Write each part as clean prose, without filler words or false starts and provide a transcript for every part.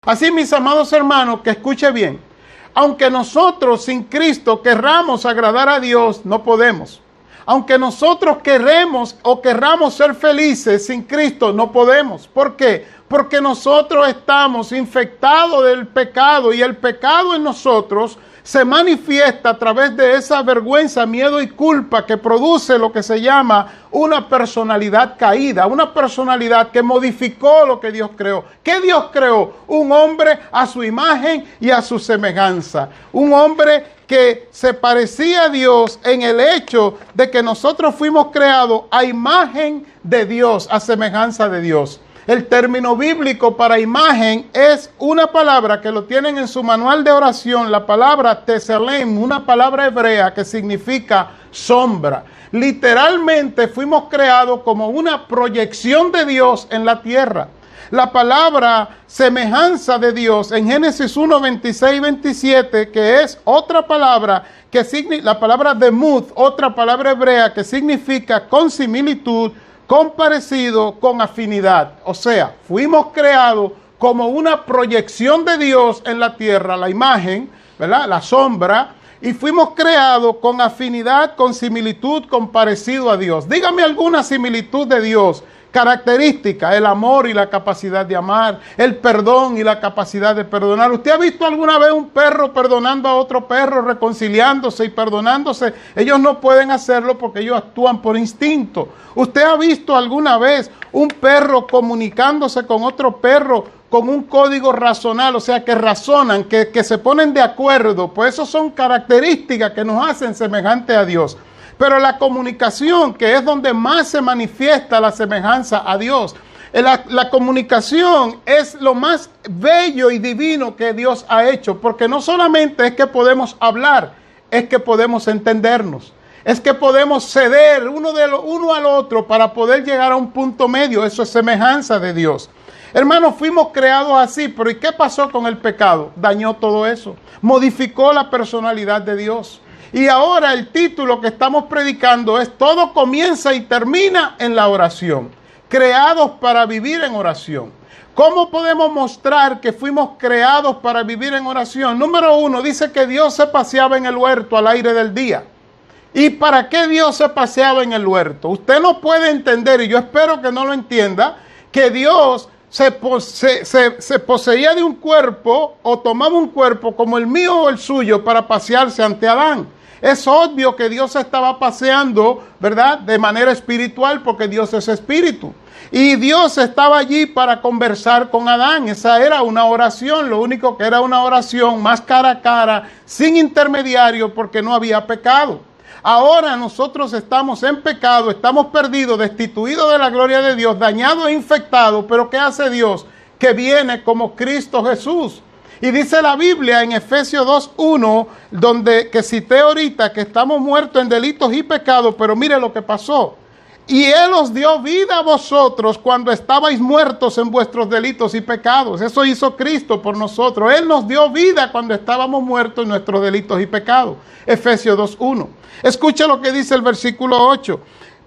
Así, mis amados hermanos, que escuche bien. Aunque nosotros sin Cristo querramos agradar a Dios, no podemos. Aunque nosotros queremos o querramos ser felices sin Cristo, no podemos. ¿Por qué? Porque nosotros estamos infectados del pecado y el pecado en nosotros se manifiesta a través de esa vergüenza, miedo y culpa que produce lo que se llama una personalidad caída, una personalidad que modificó lo que Dios creó. ¿Qué Dios creó? Un hombre a su imagen y a su semejanza. Un hombre que se parecía a Dios en el hecho de que nosotros fuimos creados a imagen de Dios, a semejanza de Dios. El término bíblico para imagen es una palabra que lo tienen en su manual de oración, la palabra tselem, una palabra hebrea que significa sombra. Literalmente fuimos creados como una proyección de Dios en la tierra. La palabra semejanza de Dios en Génesis 1, 26 y 27, que es otra palabra, la palabra demut, otra palabra hebrea que significa con similitud, con parecido, con afinidad. O sea, fuimos creados como una proyección de Dios en la tierra, la imagen, ¿verdad? La sombra, y fuimos creados con afinidad, con similitud, con parecido a Dios. Dígame alguna similitud de Dios. Característica, el amor y la capacidad de amar, el perdón y la capacidad de perdonar. ¿Usted ha visto alguna vez un perro perdonando a otro perro, reconciliándose y perdonándose? Ellos no pueden hacerlo porque ellos actúan por instinto. ¿Usted ha visto alguna vez un perro comunicándose con otro perro con un código razonal? O sea, que razonan, que se ponen de acuerdo. Pues eso son características que nos hacen semejantes a Dios. Pero la comunicación, que es donde más se manifiesta la semejanza a Dios, la comunicación es lo más bello y divino que Dios ha hecho, porque no solamente es que podemos hablar, es que podemos entendernos, es que podemos ceder uno al otro para poder llegar a un punto medio. Eso es semejanza de Dios. Hermanos, fuimos creados así, pero ¿y qué pasó con el pecado? Dañó todo eso, modificó la personalidad de Dios. Y ahora el título que estamos predicando es Todo comienza y termina en la oración. Creados para vivir en oración. ¿Cómo podemos mostrar que fuimos creados para vivir en oración? Número 1, dice que Dios se paseaba en el huerto al aire del día. ¿Y para qué Dios se paseaba en el huerto? Usted no puede entender, y yo espero que no lo entienda, que Dios se poseía de un cuerpo o tomaba un cuerpo como el mío o el suyo para pasearse ante Adán. Es obvio que Dios estaba paseando, ¿verdad?, de manera espiritual, porque Dios es espíritu. Y Dios estaba allí para conversar con Adán. Esa era una oración, lo único que era una oración más cara a cara, sin intermediario, porque no había pecado. Ahora nosotros estamos en pecado, estamos perdidos, destituidos de la gloria de Dios, dañados e infectados. Pero ¿qué hace Dios? Que viene como Cristo Jesús. Y dice la Biblia en Efesios 2:1, que cité ahorita, que estamos muertos en delitos y pecados, pero mire lo que pasó. Y Él os dio vida a vosotros cuando estabais muertos en vuestros delitos y pecados. Eso hizo Cristo por nosotros. Él nos dio vida cuando estábamos muertos en nuestros delitos y pecados. Efesios 2:1. Escucha lo que dice el versículo 8.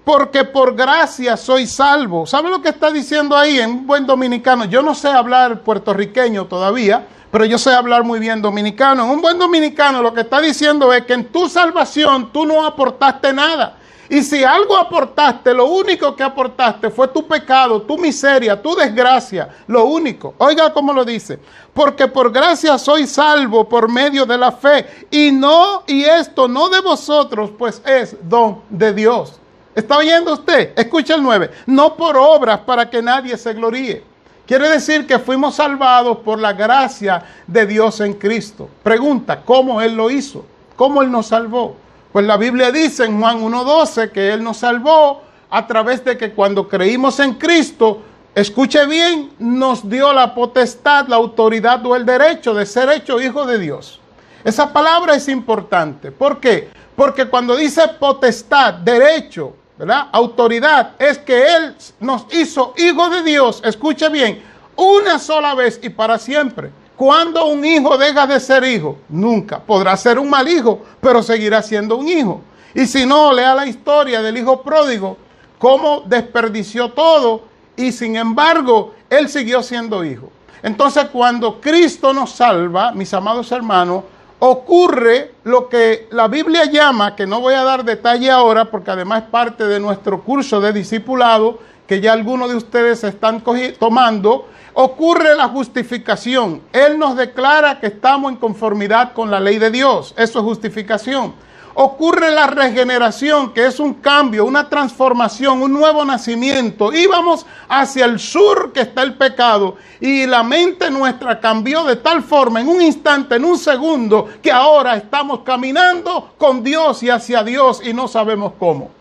Porque por gracia soy salvo. ¿Sabe lo que está diciendo ahí en un buen dominicano? Yo no sé hablar puertorriqueño todavía, pero yo sé hablar muy bien dominicano. En un buen dominicano lo que está diciendo es que en tu salvación tú no aportaste nada. Y si algo aportaste, lo único que aportaste fue tu pecado, tu miseria, tu desgracia, lo único. Oiga cómo lo dice. Porque por gracia soy salvo por medio de la fe. Y esto no de vosotros, pues es don de Dios. ¿Está oyendo usted? Escucha el 9. No por obras para que nadie se gloríe. Quiere decir que fuimos salvados por la gracia de Dios en Cristo. Pregunta, ¿cómo Él lo hizo? ¿Cómo Él nos salvó? Pues la Biblia dice en Juan 1:12 que Él nos salvó a través de que cuando creímos en Cristo, escuche bien, nos dio la potestad, la autoridad o el derecho de ser hecho hijo de Dios. Esa palabra es importante. ¿Por qué? Porque cuando dice potestad, derecho, ¿verdad?, autoridad, es que Él nos hizo hijo de Dios, escuche bien, una sola vez y para siempre. ¿Cuándo un hijo deja de ser hijo? Nunca. Podrá ser un mal hijo, pero seguirá siendo un hijo. Y si no, lea la historia del hijo pródigo, cómo desperdició todo y sin embargo, él siguió siendo hijo. Entonces, cuando Cristo nos salva, mis amados hermanos, ocurre lo que la Biblia llama, que no voy a dar detalle ahora, porque además es parte de nuestro curso de discipulado, que ya algunos de ustedes están tomando, ocurre la justificación. Él nos declara que estamos en conformidad con la ley de Dios. Eso es justificación. Ocurre la regeneración, que es un cambio, una transformación, un nuevo nacimiento. Íbamos hacia el sur, que está el pecado, y la mente nuestra cambió de tal forma, en un instante, en un segundo, que ahora estamos caminando con Dios y hacia Dios y no sabemos cómo.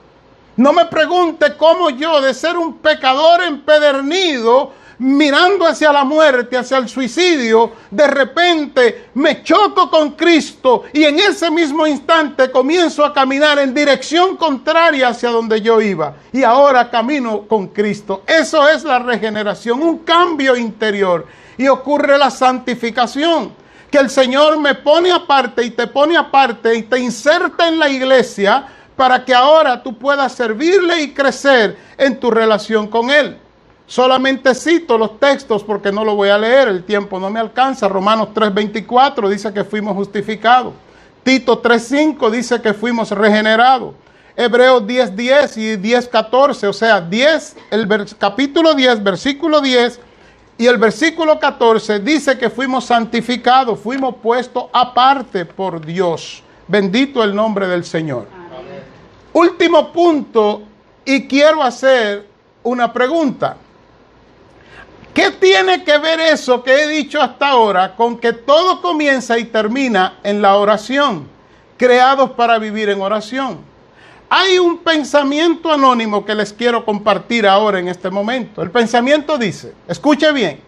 No me pregunte cómo yo, de ser un pecador empedernido, mirando hacia la muerte, hacia el suicidio, de repente me choco con Cristo y en ese mismo instante comienzo a caminar en dirección contraria hacia donde yo iba. Y ahora camino con Cristo. Eso es la regeneración, un cambio interior. Y ocurre la santificación, que el Señor me pone aparte y te pone aparte y te inserta en la iglesia para que ahora tú puedas servirle y crecer en tu relación con Él. Solamente cito los textos porque no lo voy a leer, el tiempo no me alcanza. Romanos 3:24 dice que fuimos justificados. Tito 3:5 dice que fuimos regenerados. Hebreos 10:10 y 10:14, o sea, capítulo 10, versículo 10 y el versículo 14 dice que fuimos santificados, fuimos puestos aparte por Dios. Bendito el nombre del Señor. Amén. Último punto, y quiero hacer una pregunta. ¿Qué tiene que ver eso que he dicho hasta ahora con que todo comienza y termina en la oración? Creados para vivir en oración. Hay un pensamiento anónimo que les quiero compartir ahora en este momento. El pensamiento dice, escuche bien,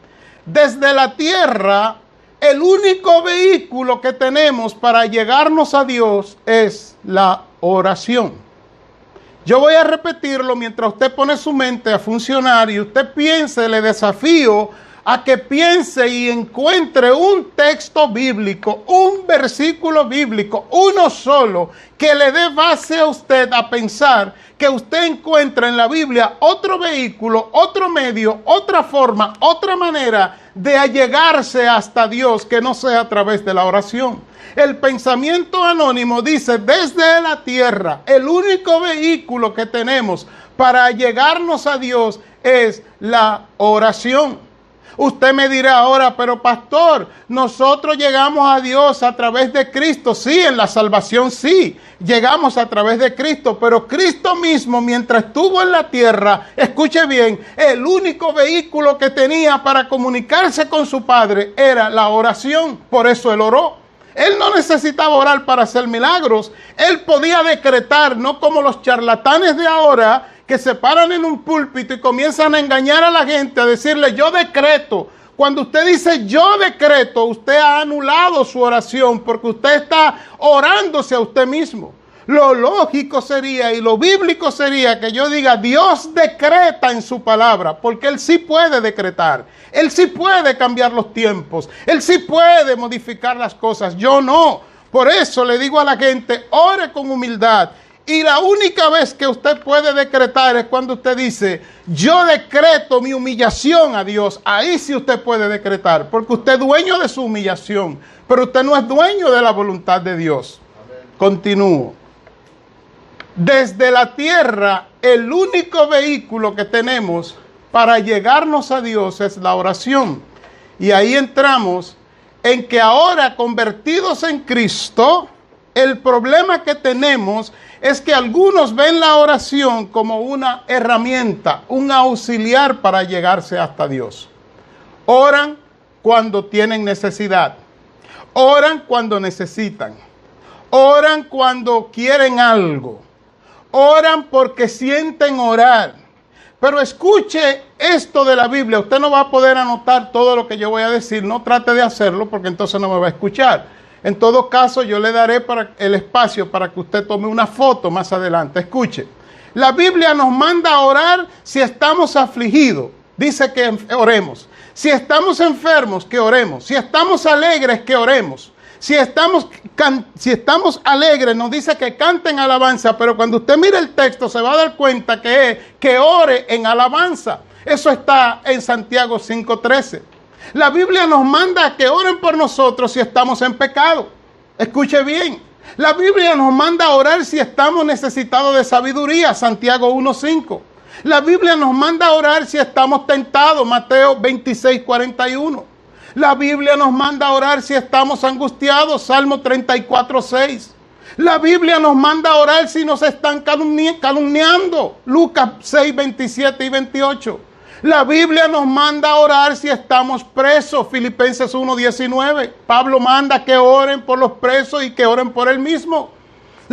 desde la tierra, el único vehículo que tenemos para llegarnos a Dios es la oración. Yo voy a repetirlo mientras usted pone su mente a funcionar y usted piense, le desafío a que piense y encuentre un texto bíblico, un versículo bíblico, uno solo, que le dé base a usted a pensar que usted encuentra en la Biblia otro vehículo, otro medio, otra forma, otra manera de allegarse hasta Dios que no sea a través de la oración. El pensamiento anónimo dice, desde la tierra, el único vehículo que tenemos para llegarnos a Dios es la oración. Usted me dirá ahora, pero pastor, nosotros llegamos a Dios a través de Cristo. Sí, en la salvación sí, llegamos a través de Cristo, pero Cristo mismo, mientras estuvo en la tierra, escuche bien, el único vehículo que tenía para comunicarse con su Padre era la oración. Por eso Él oró. Él no necesitaba orar para hacer milagros. Él podía decretar, no como los charlatanes de ahora, que se paran en un púlpito y comienzan a engañar a la gente, a decirle, yo decreto. Cuando usted dice, yo decreto, usted ha anulado su oración, porque usted está orándose a usted mismo. Lo lógico sería y lo bíblico sería que yo diga, Dios decreta en su palabra, porque Él sí puede decretar. Él sí puede cambiar los tiempos. Él sí puede modificar las cosas. Yo no. Por eso le digo a la gente, ore con humildad. Y la única vez que usted puede decretar es cuando usted dice, yo decreto mi humillación a Dios. Ahí sí usted puede decretar, porque usted es dueño de su humillación, pero usted no es dueño de la voluntad de Dios. Amén. Continúo. Desde la tierra, el único vehículo que tenemos para llegarnos a Dios es la oración. Y ahí entramos en que ahora, convertidos en Cristo, el problema que tenemos es que algunos ven la oración como una herramienta, un auxiliar para llegarse hasta Dios. Oran cuando tienen necesidad. Oran cuando necesitan. Oran cuando quieren algo. Oran porque sienten orar. Pero escuche esto de la Biblia. Usted no va a poder anotar todo lo que yo voy a decir. No trate de hacerlo porque entonces no me va a escuchar. En todo caso, yo le daré el espacio para que usted tome una foto más adelante. Escuche. La Biblia nos manda a orar si estamos afligidos. Dice que oremos. Si estamos enfermos, que oremos. Si estamos alegres, que oremos. Si estamos alegres, nos dice que canten alabanza, pero cuando usted mire el texto se va a dar cuenta que ore en alabanza. Eso está en Santiago 5:13. La Biblia nos manda a que oren por nosotros si estamos en pecado. Escuche bien. La Biblia nos manda a orar si estamos necesitados de sabiduría. Santiago 1:5. La Biblia nos manda a orar si estamos tentados. Mateo 26:41. La Biblia nos manda a orar si estamos angustiados. Salmo 34:6. La Biblia nos manda a orar si nos están calumniando. Lucas 6:27 y 28. La Biblia nos manda a orar si estamos presos. Filipenses 1:19. Pablo manda que oren por los presos y que oren por él mismo.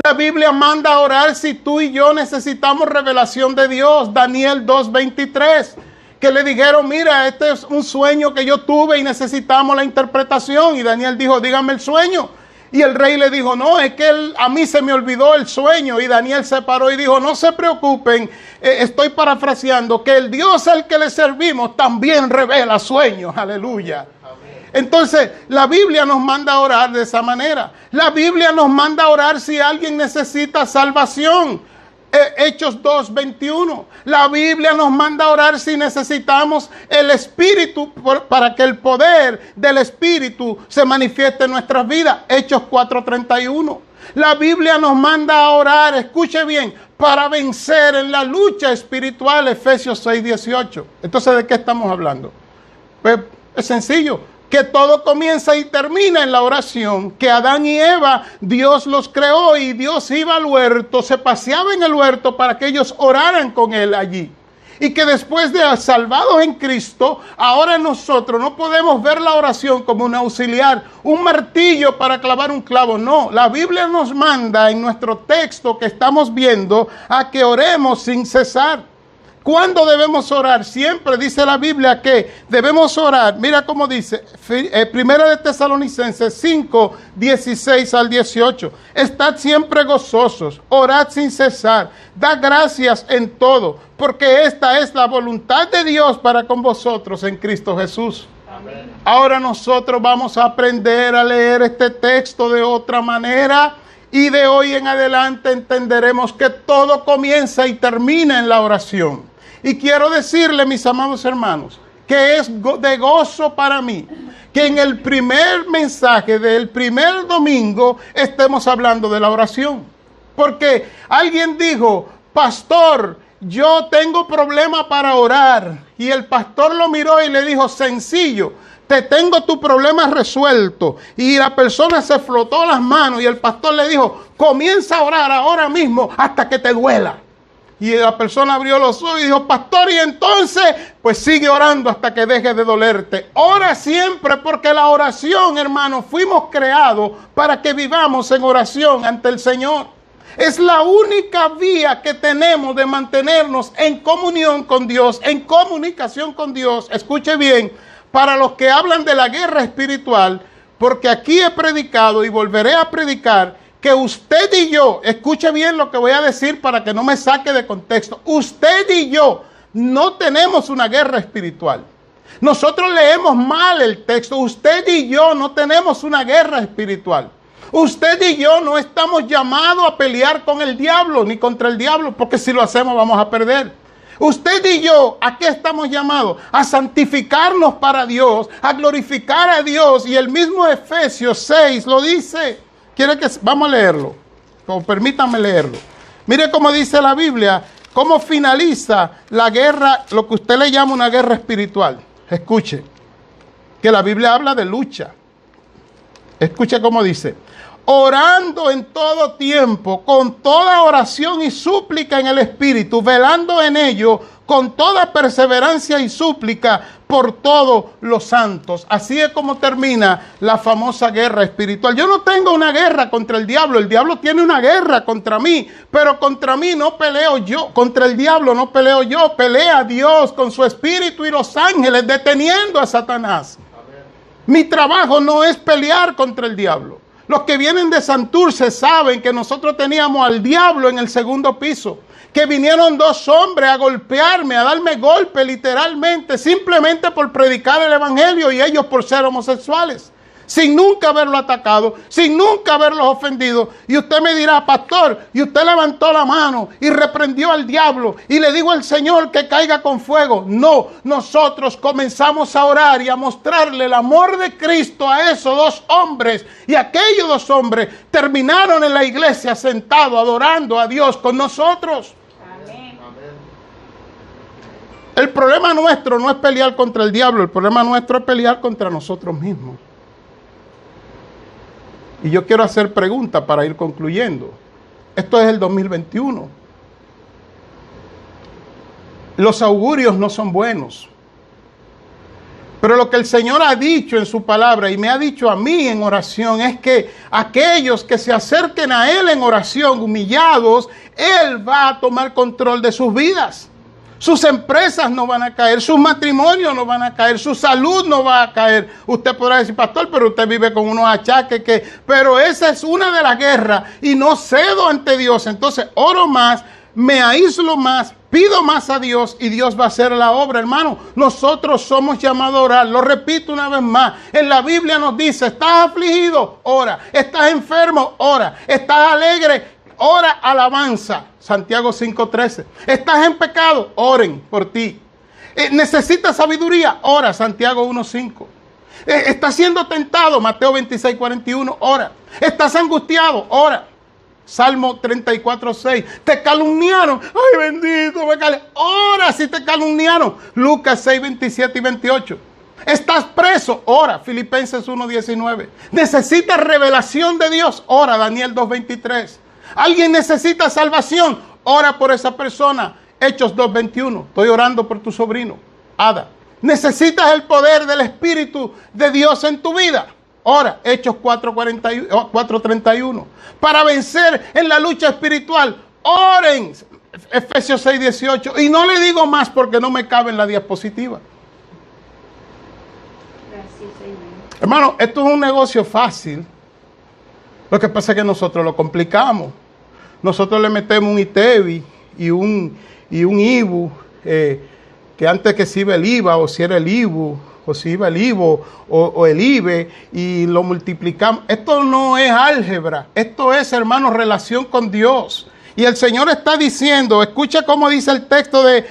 La Biblia manda a orar si tú y yo necesitamos revelación de Dios. Daniel 2:23. Que le dijeron, mira, este es un sueño que yo tuve y necesitamos la interpretación. Y Daniel dijo, dígame el sueño. Y el rey le dijo, no, es que a mí se me olvidó el sueño. Y Daniel se paró y dijo, no se preocupen, estoy parafraseando, que el Dios al que le servimos también revela sueños. Aleluya. Amén. Entonces, la Biblia nos manda a orar de esa manera. La Biblia nos manda a orar si alguien necesita salvación. Hechos 2:21. La Biblia nos manda a orar si necesitamos el Espíritu para que el poder del Espíritu se manifieste en nuestras vidas. Hechos 4:31. La Biblia nos manda a orar, escuche bien, para vencer en la lucha espiritual. Efesios 6:18. Entonces, ¿de qué estamos hablando? Pues es sencillo. Que todo comienza y termina en la oración, que Adán y Eva, Dios los creó y Dios iba al huerto, se paseaba en el huerto para que ellos oraran con él allí. Y que después de salvados en Cristo, ahora nosotros no podemos ver la oración como un auxiliar, un martillo para clavar un clavo. No, la Biblia nos manda en nuestro texto que estamos viendo a que oremos sin cesar. ¿Cuándo debemos orar? Siempre dice la Biblia que debemos orar. Mira cómo dice, Primera de Tesalonicenses 5, 16 al 18. Estad siempre gozosos, orad sin cesar, dad gracias en todo, porque esta es la voluntad de Dios para con vosotros en Cristo Jesús. Amén. Ahora nosotros vamos a aprender a leer este texto de otra manera. Y de hoy en adelante entenderemos que todo comienza y termina en la oración. Y quiero decirle, mis amados hermanos, que es de gozo para mí que en el primer mensaje del primer domingo estemos hablando de la oración. Porque alguien dijo, pastor, yo tengo problema para orar. Y el pastor lo miró y le dijo, sencillo, te tengo tu problema resuelto. Y la persona se frotó las manos y el pastor le dijo, comienza a orar ahora mismo hasta que te duela. Y la persona abrió los ojos y dijo, pastor, y entonces, pues sigue orando hasta que deje de dolerte. Ora siempre, porque la oración, hermano, fuimos creados para que vivamos en oración ante el Señor. Es la única vía que tenemos de mantenernos en comunión con Dios, en comunicación con Dios. Escuche bien, para los que hablan de la guerra espiritual, porque aquí he predicado y volveré a predicar, que usted y yo, escuche bien lo que voy a decir para que no me saque de contexto. Usted y yo no tenemos una guerra espiritual. Nosotros leemos mal el texto. Usted y yo no tenemos una guerra espiritual. Usted y yo no estamos llamados a pelear con el diablo ni contra el diablo, porque si lo hacemos vamos a perder. Usted y yo, ¿a qué estamos llamados? A santificarnos para Dios, a glorificar a Dios. Y el mismo Efesios 6 lo dice. ¿Quiere que vamos a leerlo? Permítanme leerlo. Mire cómo dice la Biblia, cómo finaliza la guerra, lo que usted le llama una guerra espiritual. Escuche, que la Biblia habla de lucha. Escuche cómo dice, orando en todo tiempo, con toda oración y súplica en el Espíritu, velando en ello, con toda perseverancia y súplica por todos los santos. Así es como termina la famosa guerra espiritual. Yo no tengo una guerra contra el diablo tiene una guerra contra mí, pero contra mí no peleo yo, contra el diablo no peleo yo, pelea Dios con su espíritu y los ángeles deteniendo a Satanás. Amén. Mi trabajo no es pelear contra el diablo. Los que vienen de Santurce saben que nosotros teníamos al diablo en el segundo piso, que vinieron dos hombres a golpearme, a darme golpe literalmente, simplemente por predicar el evangelio y ellos por ser homosexuales. sin nunca haberlo atacado, sin nunca haberlos ofendido. Y usted me dirá, pastor, y usted levantó la mano y reprendió al diablo y le dijo al Señor que caiga con fuego. No, nosotros comenzamos a orar y a mostrarle el amor de Cristo a esos dos hombres. Y aquellos dos hombres terminaron en la iglesia sentados adorando a Dios con nosotros. El problema nuestro no es pelear contra el diablo, el problema nuestro es pelear contra nosotros mismos. Y yo quiero hacer preguntas para ir concluyendo. Esto es el 2021. Los augurios no son buenos. Pero lo que el Señor ha dicho en su palabra y me ha dicho a mí en oración es que aquellos que se acerquen a Él en oración, humillados, Él va a tomar control de sus vidas. Sus empresas no van a caer, sus matrimonios no van a caer, su salud no va a caer. Usted podrá decir, pastor, pero usted vive con unos achaques pero esa es una de las guerras y no cedo ante Dios. Entonces oro más, me aíslo más, pido más a Dios y Dios va a hacer la obra, hermano. Nosotros somos llamados a orar. Lo repito una vez más. En la Biblia nos dice, ¿estás afligido? Ora. ¿Estás enfermo? Ora. ¿Estás alegre? Ora, alabanza. Santiago 5:13. ¿Estás en pecado? Oren por ti. ¿Necesitas sabiduría? Ora. Santiago 1:5. ¿Estás siendo tentado? Mateo 26:41. Ora. ¿Estás angustiado? Ora. Salmo 34:6. ¿Te calumniaron? Ay, bendito, ora si te calumniaron. Lucas 6:27 y 28. ¿Estás preso? Ora. Filipenses 1:19. ¿Necesitas revelación de Dios? Ora. Daniel 2:23. ¿Alguien necesita salvación? Ora por esa persona. Hechos 2:21. Estoy orando por tu sobrino, Ada. ¿Necesitas el poder del Espíritu de Dios en tu vida? Ora. Hechos 4:31. Para vencer en la lucha espiritual, oren. Efesios 6:18. Y no le digo más porque no me cabe en la diapositiva. Gracias, hermano, esto es un negocio fácil. Lo que pasa es que nosotros lo complicamos. Nosotros le metemos un ITEVI y un IBU, que antes que si iba el IVA o si era el IBU, o si iba el IVO o el IBE, y lo multiplicamos. Esto no es álgebra, esto es, hermano, relación con Dios. Y el Señor está diciendo, escucha cómo dice el texto de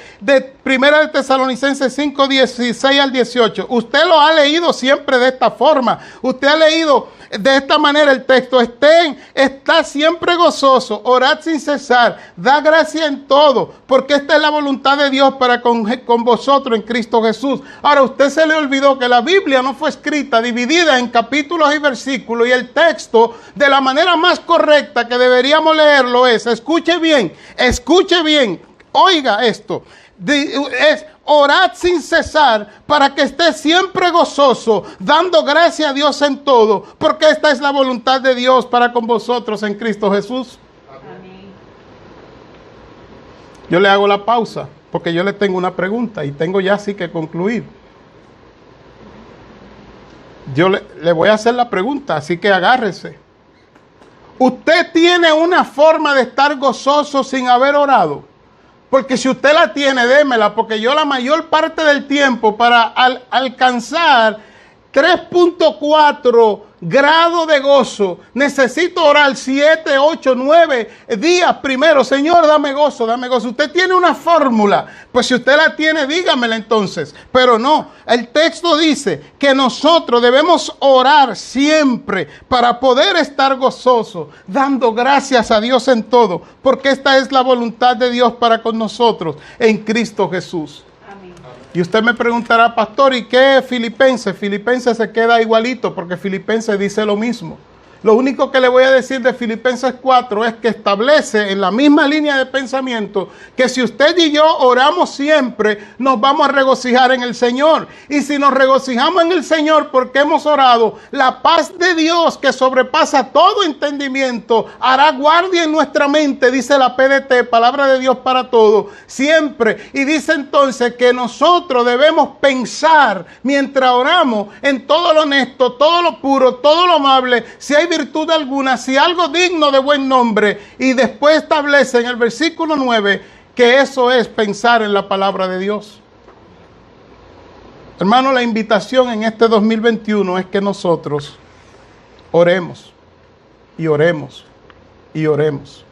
1 de Tesalonicenses 5:16 al 18. Usted lo ha leído siempre de esta forma. Usted ha leído de esta manera el texto. Está siempre gozoso, orad sin cesar, da gracia en todo, porque esta es la voluntad de Dios para con vosotros en Cristo Jesús. Ahora, usted se le olvidó que la Biblia no fue escrita, dividida en capítulos y versículos, y el texto, de la manera más correcta que deberíamos leerlo es, escuche bien, oiga esto, es orad sin cesar para que esté siempre gozoso, dando gracia a Dios en todo, porque esta es la voluntad de Dios para con vosotros en Cristo Jesús. Amén. Yo le hago la pausa porque yo le tengo una pregunta y tengo ya así que concluir. Yo le voy a hacer la pregunta, así que agárrese. ¿Usted tiene una forma de estar gozoso sin haber orado? Porque si usted la tiene, démela, porque yo la mayor parte del tiempo para alcanzar 3.4 grado de gozo, necesito orar 7, 8, 9 días primero. Señor, dame gozo, dame gozo. Usted tiene una fórmula, pues si usted la tiene, dígamela entonces. Pero no, el texto dice que nosotros debemos orar siempre para poder estar gozosos, dando gracias a Dios en todo, porque esta es la voluntad de Dios para con nosotros en Cristo Jesús. Y usted me preguntará, pastor, ¿y qué es Filipenses? Filipenses se queda igualito porque Filipenses dice lo mismo. Lo único que le voy a decir de Filipenses 4 es que establece en la misma línea de pensamiento que si usted y yo oramos siempre, nos vamos a regocijar en el Señor. Y si nos regocijamos en el Señor porque hemos orado, la paz de Dios que sobrepasa todo entendimiento hará guardia en nuestra mente, dice la PDT, Palabra de Dios para Todos, siempre. Y dice entonces que nosotros debemos pensar mientras oramos en todo lo honesto, todo lo puro, todo lo amable, si hay virtud alguna, si algo digno de buen nombre, y después establece en el versículo 9 que eso es pensar en la palabra de Dios. Hermano, la invitación en este 2021 es que nosotros Oremos y oremos y oremos.